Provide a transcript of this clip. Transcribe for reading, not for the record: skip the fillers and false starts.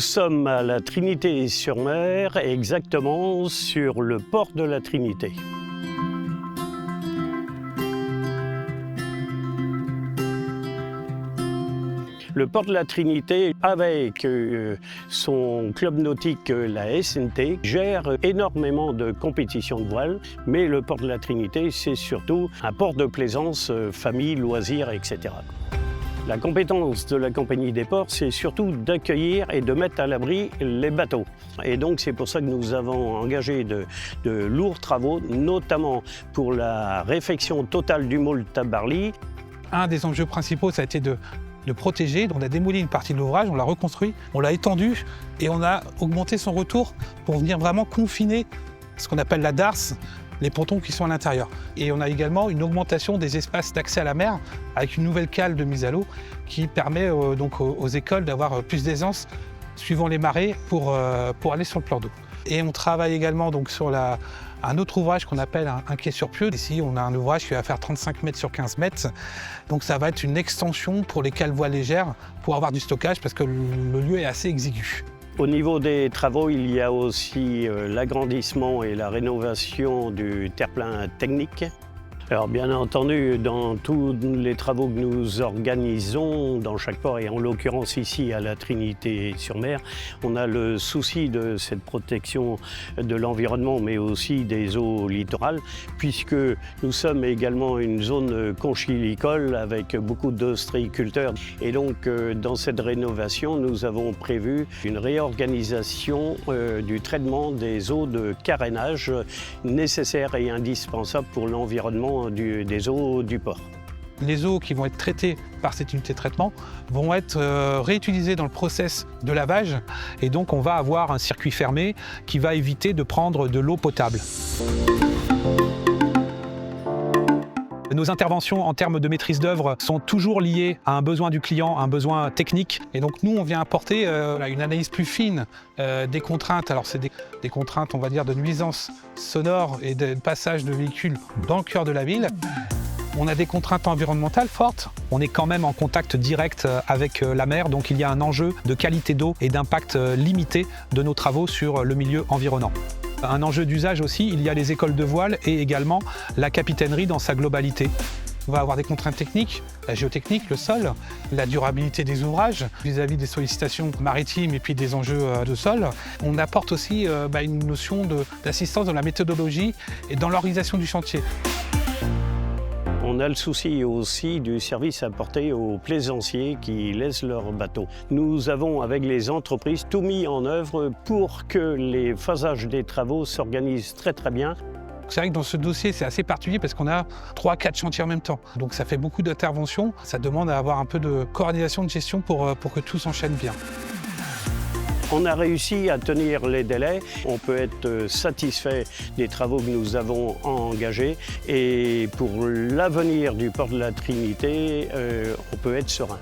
sommes à la Trinité-sur-Mer, exactement sur le port de la Trinité. Le port de la Trinité, avec son club nautique, la SNT, gère énormément de compétitions de voile, mais le port de la Trinité, c'est surtout un port de plaisance, famille, loisirs, etc. La compétence de la Compagnie des ports, c'est surtout d'accueillir et de mettre à l'abri les bateaux. Et donc c'est pour ça que nous avons engagé de lourds travaux, notamment pour la réfection totale du môle Tabarly. Un des enjeux principaux, ça a été de protéger. On a démoli une partie de l'ouvrage, on l'a reconstruit, on l'a étendu et on a augmenté son retour pour venir vraiment confiner ce qu'on appelle la darse, les pontons qui sont à l'intérieur. Et on a également une augmentation des espaces d'accès à la mer avec une nouvelle cale de mise à l'eau qui permet donc aux écoles d'avoir plus d'aisance suivant les marées pour aller sur le plan d'eau. Et on travaille également donc sur un autre ouvrage qu'on appelle un quai sur pieu. Ici, on a un ouvrage qui va faire 35 mètres sur 15 mètres. Donc ça va être une extension pour les cales voiles légères pour avoir du stockage parce que le lieu est assez exigu. Au niveau des travaux, il y a aussi l'agrandissement et la rénovation du terre-plein technique. Alors bien entendu, dans tous les travaux que nous organisons dans chaque port, et en l'occurrence ici à la Trinité-sur-Mer, on a le souci de cette protection de l'environnement, mais aussi des eaux littorales, puisque nous sommes également une zone conchilicole avec beaucoup d'ostréiculteurs. Et donc dans cette rénovation, nous avons prévu une réorganisation du traitement des eaux de carénage nécessaires et indispensables pour l'environnement des eaux du port. Les eaux qui vont être traitées par cette unité de traitement vont être réutilisées dans le process de lavage et donc on va avoir un circuit fermé qui va éviter de prendre de l'eau potable. Nos interventions en termes de maîtrise d'œuvre sont toujours liées à un besoin du client, un besoin technique. Et donc nous, on vient apporter une analyse plus fine des contraintes. Alors c'est des contraintes, on va dire, de nuisance sonore et de passage de véhicules dans le cœur de la ville. On a des contraintes environnementales fortes. On est quand même en contact direct avec la mer, donc il y a un enjeu de qualité d'eau et d'impact limité de nos travaux sur le milieu environnant. Un enjeu d'usage aussi, il y a les écoles de voile et également la capitainerie dans sa globalité. On va avoir des contraintes techniques, la géotechnique, le sol, la durabilité des ouvrages vis-à-vis des sollicitations maritimes et puis des enjeux de sol. On apporte aussi une notion d'assistance dans la méthodologie et dans l'organisation du chantier. On a le souci aussi du service apporté aux plaisanciers qui laissent leurs bateaux. Nous avons, avec les entreprises, tout mis en œuvre pour que les phasages des travaux s'organisent très bien. C'est vrai que dans ce dossier, c'est assez particulier parce qu'on a 3-4 chantiers en même temps. Donc ça fait beaucoup d'interventions. Ça demande à avoir un peu de coordination de gestion pour que tout s'enchaîne bien. On a réussi à tenir les délais. On peut être satisfait des travaux que nous avons engagés. Et pour l'avenir du port de la Trinité, on peut être serein.